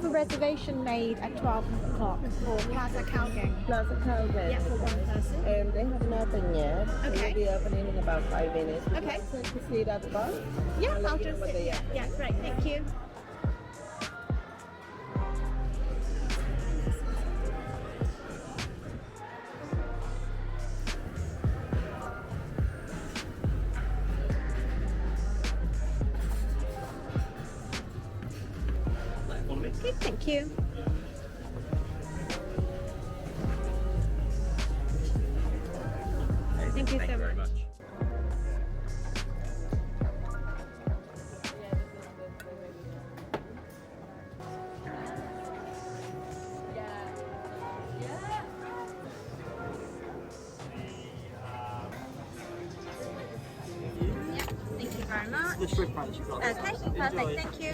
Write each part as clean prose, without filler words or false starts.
have a reservation made at 12 o'clock for Plaza Calgang. Plaza Calvin. Yeah, for one person. They haven't opened yet. Okay. They'll be opening in about 5 minutes. Would Okay. you like to see it at the bar? Yeah, I'll let I'll you know just what sit they here. are. Yeah, great. Thank you. Okay, thank you. Thank you so very much. much. Yeah, thank you very much. The shrimp punch you got. Okay, perfect. Thank you.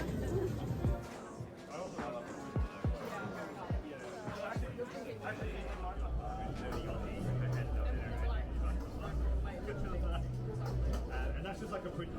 And that's just like a print.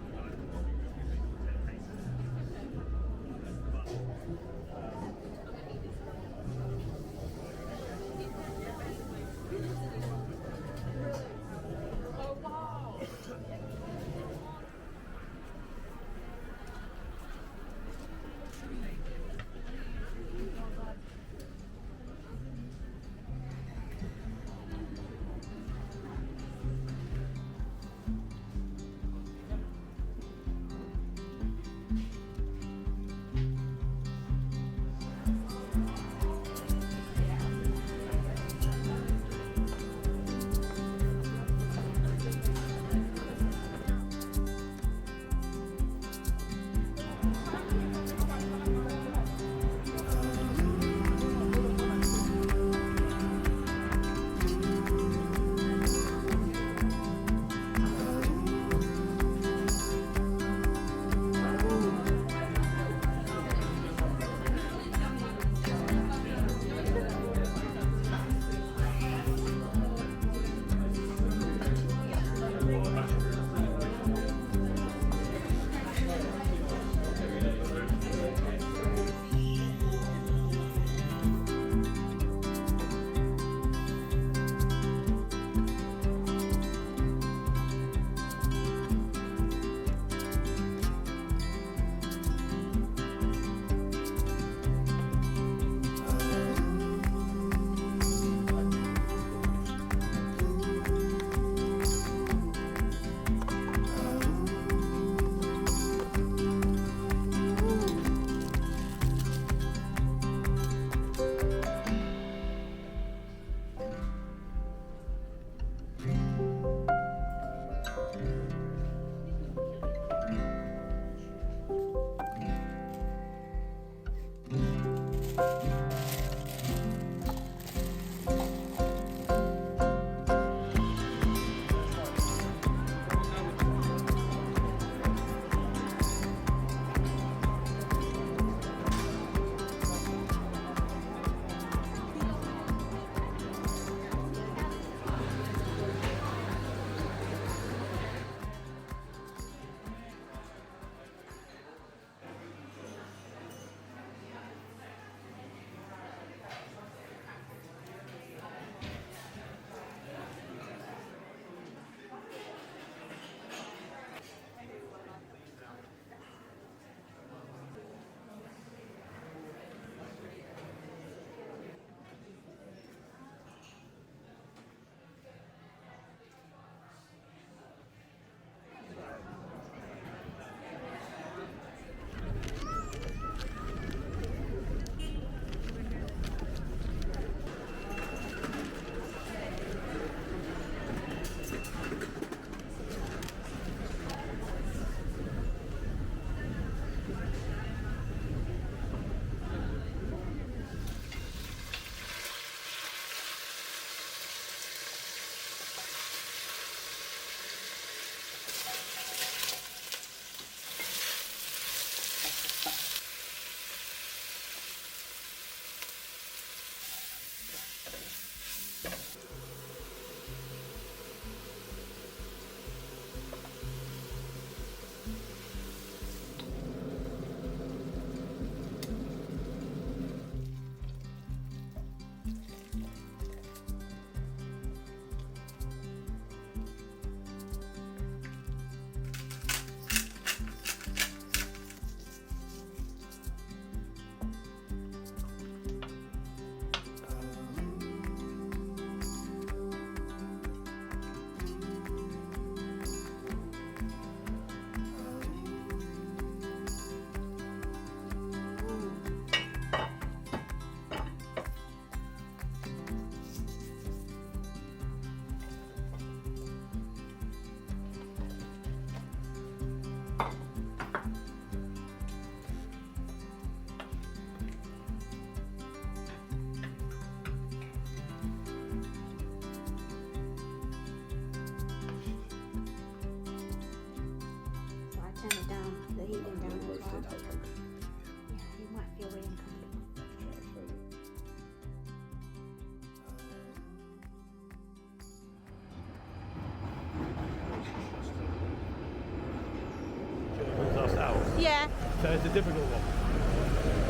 it's a difficult one.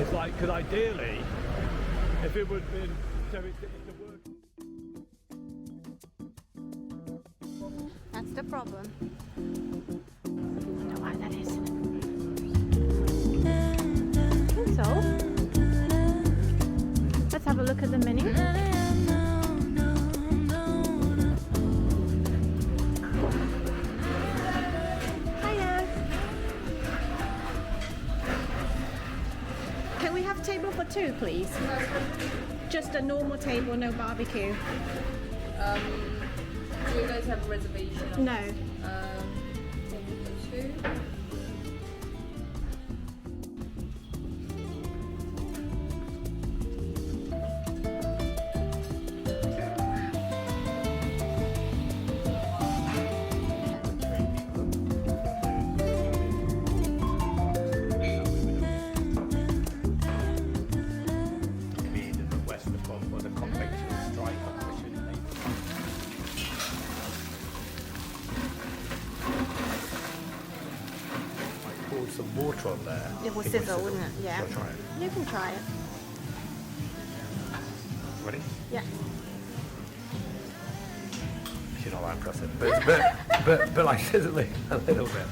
It's like, because ideally, if it would have been, so it's the work. That's the problem. I don't know why that is. So, let's have a look at the menu. Hiya. Can we have table for two, please? Just a normal table, no barbecue. Do you guys have a reservation? No. Table for two. Some water on there. It will sizzle, wouldn't it? Yeah. Shall I try it? You can try it. Ready? Yeah. She's not that impressive, but like sizzling a little bit.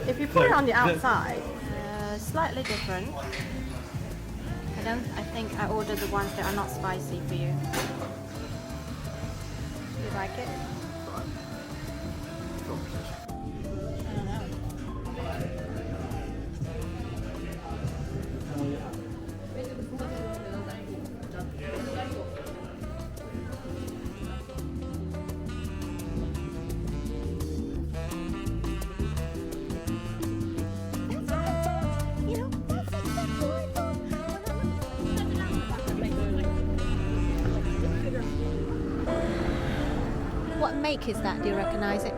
If you put it on the outside, slightly different. I think I ordered the ones that are not spicy for you. You like it? What make is that? Do you recognize it?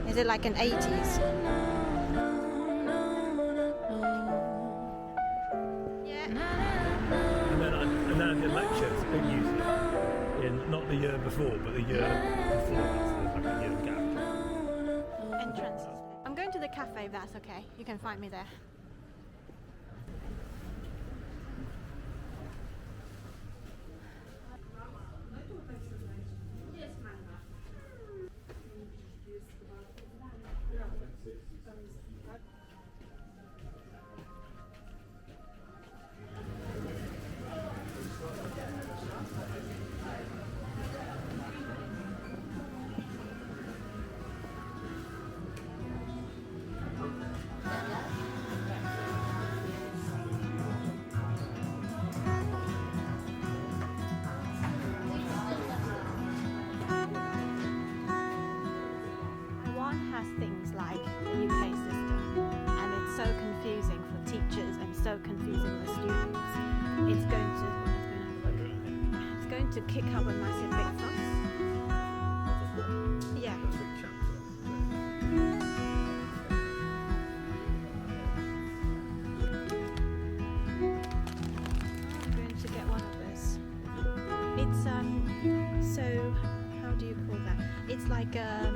Is it like an 80s? Yeah. And then I did lectures at UCL in not the year before, but the year before. So there's like a year gap. Entrance. I'm going to the cafe if that's okay. You can find me there. Things like the UK system, and it's so confusing for teachers and so confusing for students. It's going to kick up a massive big fuss. Yeah. I'm going to get one of this. It's so how do you call that? It's like a